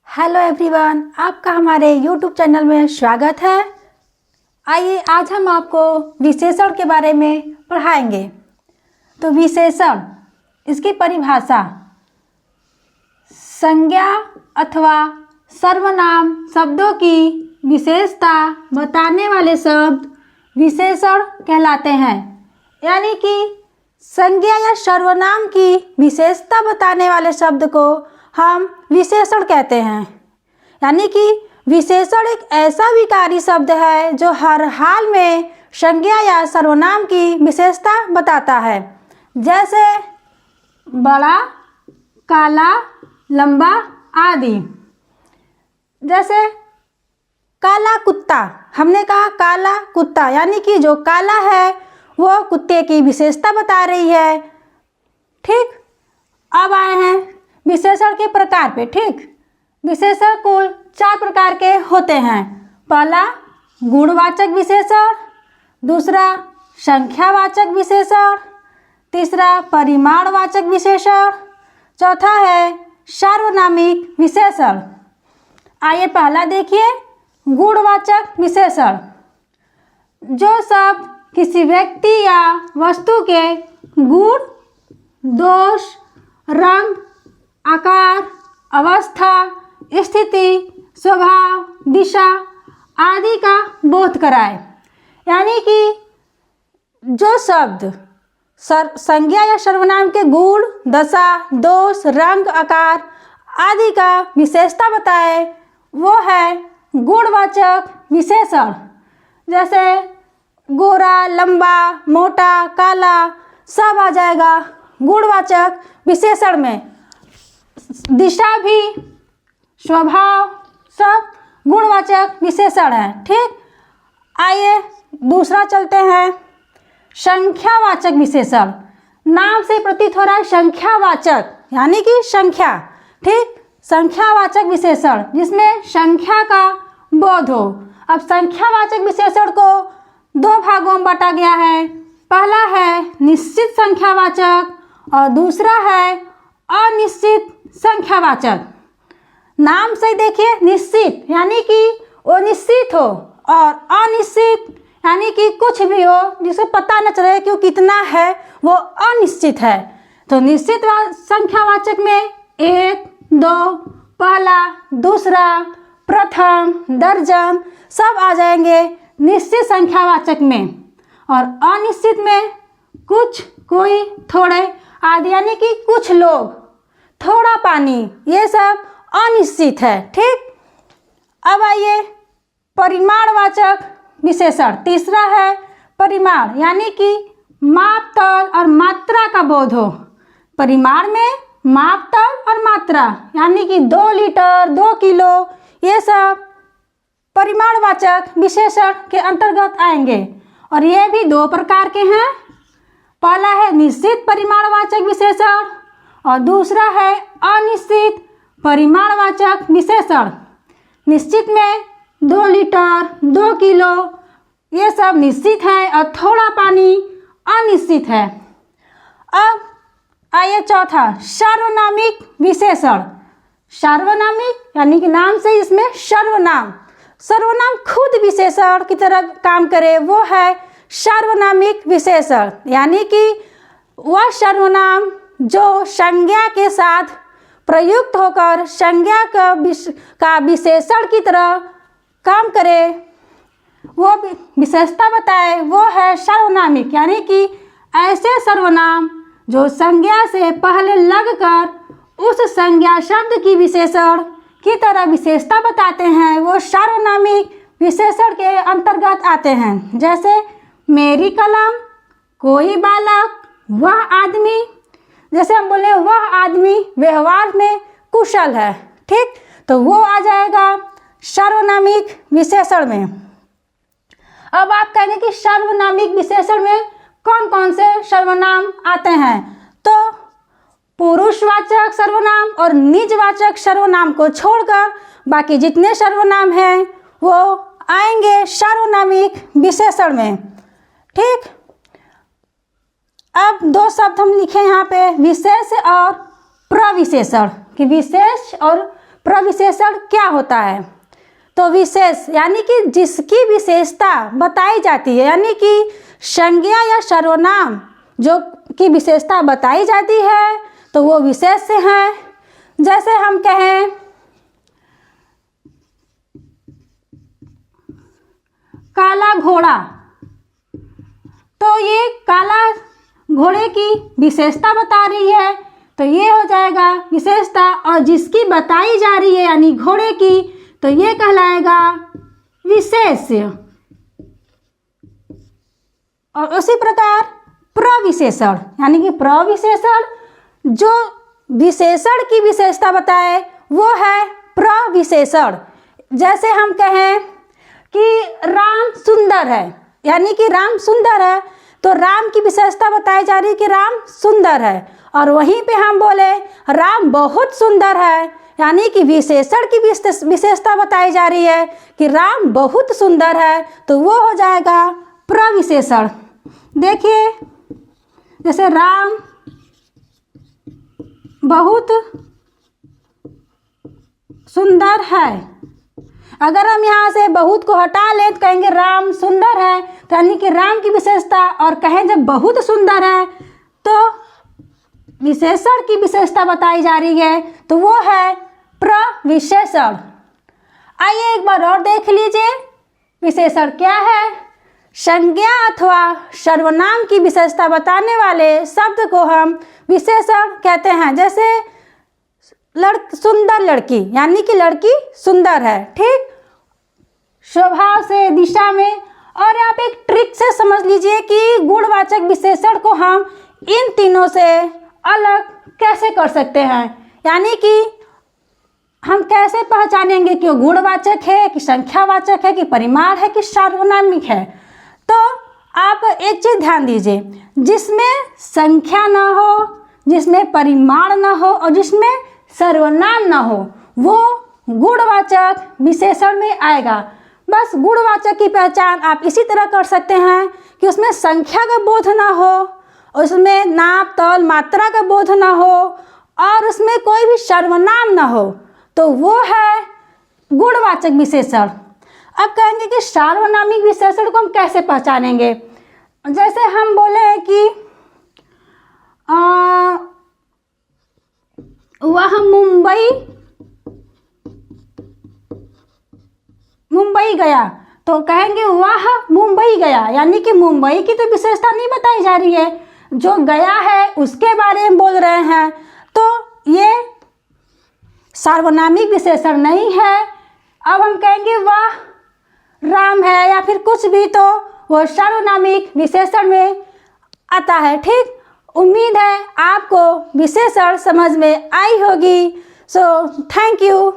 Hello everyone, आपका हमारे YouTube channel में स्वागत है। आइए आज हम आपको विशेषण के बारे में पढ़ाएंगे। तो विशेषण, इसकी परिभाषा, संज्ञा अथवा सर्वनाम शब्दों की विशेषता बताने वाले शब्द विशेषण कहलाते हैं। यानी कि संज्ञा या सर्वनाम की विशेषता बताने वाले शब्द को हम विशेषण कहते हैं। यानी कि विशेषण एक ऐसा विकारी शब्द है जो हर हाल में संज्ञा या सर्वनाम की विशेषता बताता है। जैसे बड़ा, काला, लंबा आदि। जैसे काला कुत्ता, हमने कहा काला कुत्ता, यानी कि जो काला है वो कुत्ते की विशेषता बता रही है। ठीक, अब आए हैं विशेषण के प्रकार पे। ठीक, विशेषण कुल 4 प्रकार के होते हैं। पहला गुणवाचक विशेषण, दूसरा संख्यावाचक विशेषण, तीसरा परिमाणवाचक विशेषण, चौथा है सार्वनामिक विशेषण। आइए पहला देखिए, गुणवाचक विशेषण। जो शब्द किसी व्यक्ति या वस्तु के गुण, दोष, रंग, आकार, अवस्था, स्थिति, स्वभाव, दिशा आदि का बोध कराए। यानी कि जो शब्द संज्ञा या सर्वनाम के गुण, दशा, दोष, रंग, आकार आदि का विशेषता बताए वो है गुणवाचक विशेषण। जैसे गोरा, लंबा, मोटा, काला सब आ जाएगा गुणवाचक विशेषण में। दिशा भी, स्वभाव सब गुणवाचक विशेषण है। ठीक, आइए दूसरा चलते हैं, संख्यावाचक विशेषण। नाम से प्रतीत हो रहा है संख्यावाचक, यानी कि संख्या। ठीक, संख्यावाचक विशेषण जिसमें संख्या का बोध हो। अब संख्यावाचक विशेषण को 2 भागों में बांटा गया है। पहला है निश्चित संख्यावाचक और दूसरा है अनिश्चित संख्यावाचक। नाम से देखिए, निश्चित यानी कि वो निश्चित हो, और अनिश्चित यानी कि कुछ भी हो जिसे पता न चले कि वो कितना है, वो अनिश्चित है। तो निश्चित संख्यावाचक में 1, 2, पहला, दूसरा, प्रथम, दर्जन सब आ जाएंगे निश्चित संख्यावाचक में। और अनिश्चित में कुछ, कोई, थोड़े आदि, यानी कि कुछ लोग, थोड़ा पानी, ये सब अनिश्चित है। ठीक, अब आइए परिमाणवाचक विशेषण। तीसरा है परिमाण, यानी कि माप, तौल और मात्रा का बोध हो। परिमाण में माप, तौल और मात्रा, यानी कि 2 लीटर, 2 किलो, ये सब परिमाणवाचक विशेषण के अंतर्गत आएंगे। और ये भी 2 प्रकार के हैं। पहला है निश्चित परिमाणवाचक विशेषण और दूसरा है अनिश्चित परिमाणवाचक विशेषण। निश्चित में 2 लीटर, 2 किलो ये सब निश्चित है और थोड़ा पानी अनिश्चित है। अब आइए चौथा, सार्वनामिक विशेषण। सार्वनामिक यानी कि नाम से इसमें सर्वनाम, सर्वनाम खुद विशेषण की तरह काम करे, वो है सार्वनामिक विशेषण। यानी कि वह सर्वनाम जो संज्ञा के साथ प्रयुक्त होकर संज्ञा का विशेषण की तरह काम करे, वो विशेषता बताए, वो है सार्वनामिक। यानी कि ऐसे सर्वनाम जो संज्ञा से पहले लगकर उस संज्ञा शब्द की विशेषण की तरह विशेषता बताते हैं, वो सार्वनामिक विशेषण के अंतर्गत आते हैं। जैसे मेरी कलम, कोई बालक, वह आदमी। जैसे हम बोले वह आदमी व्यवहार में कुशल है। ठीक, तो वो आ जाएगा सार्वनामिक विशेषण में। अब आप कहेंगे कि सार्वनामिक विशेषण में कौन कौन से सर्वनाम आते हैं। तो पुरुषवाचक सर्वनाम और निजवाचक सर्वनाम को छोड़कर बाकी जितने सर्वनाम हैं वो आएंगे सार्वनामिक विशेषण में। ठीक, अब 2 शब्द हम लिखे यहाँ पे, विशेष और प्रविशेषण। कि विशेष और प्रविशेषण क्या होता है? तो विशेष यानी कि जिसकी विशेषता बताई जाती है, यानी कि संज्ञा या सर्वनाम जो की विशेषता बताई जाती है तो वो विशेष है। जैसे हम कहें काला घोड़ा, तो ये काला घोड़े की विशेषता बता रही है, तो ये हो जाएगा विशेषता। और जिसकी बताई जा रही है यानी घोड़े की, तो ये कहलाएगा विशेष्य। और उसी प्रकार प्रविशेषण यानी कि प्रविशेषण जो विशेषण की विशेषता बताए वो है प्रविशेषण। जैसे हम कहें कि राम सुंदर है, यानी कि राम सुंदर है, तो राम की विशेषता बताई जा रही है कि राम सुंदर है। और वहीं पे हम बोले राम बहुत सुंदर है, यानी कि विशेषण की विशेषता बताई जा रही है कि राम बहुत सुंदर है, तो वो हो जाएगा प्रविशेषण। देखिए जैसे राम बहुत सुंदर है, अगर हम यहाँ से बहुत को हटा लें तो कहेंगे राम सुंदर है, तो यानी कि राम की विशेषता। और कहें जब बहुत सुंदर है तो विशेषण की विशेषता बताई जा रही है, तो वो है प्रविशेषण। आइए एक बार और देख लीजिए विशेषण क्या है। संज्ञा अथवा सर्वनाम की विशेषता बताने वाले शब्द को हम विशेषण कहते हैं। जैसे सुंदर लड़की, यानी कि लड़की सुंदर है, ठीक, स्वभाव से, दिशा में। और आप एक ट्रिक से समझ लीजिए कि गुणवाचक विशेषण को हम इन तीनों से अलग कैसे कर सकते हैं, यानी कि हम कैसे पहचानेंगे कि वो गुणवाचक है कि संख्यावाचक है कि परिमाण है कि सार्वनामिक है। तो आप एक चीज ध्यान दीजिए, जिसमें संख्या ना हो, जिसमें परिमाण ना हो और जिसमें सर्वनाम ना हो, वो गुणवाचक विशेषण में आएगा। बस गुणवाचक की पहचान आप इसी तरह कर सकते हैं कि उसमें संख्या का बोध ना हो, उसमें नाप तौल मात्रा का बोध ना हो और उसमें कोई भी सर्वनाम ना हो, तो वो है गुणवाचक विशेषण। अब कहेंगे कि सार्वनामिक विशेषण को हम कैसे पहचानेंगे। जैसे हम बोले कि वह मुंबई गया, तो कहेंगे वह मुंबई गया, यानी कि मुंबई की तो विशेषता नहीं बताई जा रही है, जो गया है उसके बारे में बोल रहे हैं, तो ये सार्वनामिक विशेषण नहीं है। अब हम कहेंगे वह राम है या फिर कुछ भी, तो वो सार्वनामिक विशेषण में आता है, ठीक। उम्मीद है आपको विशेषण समझ में आई होगी। So thank you.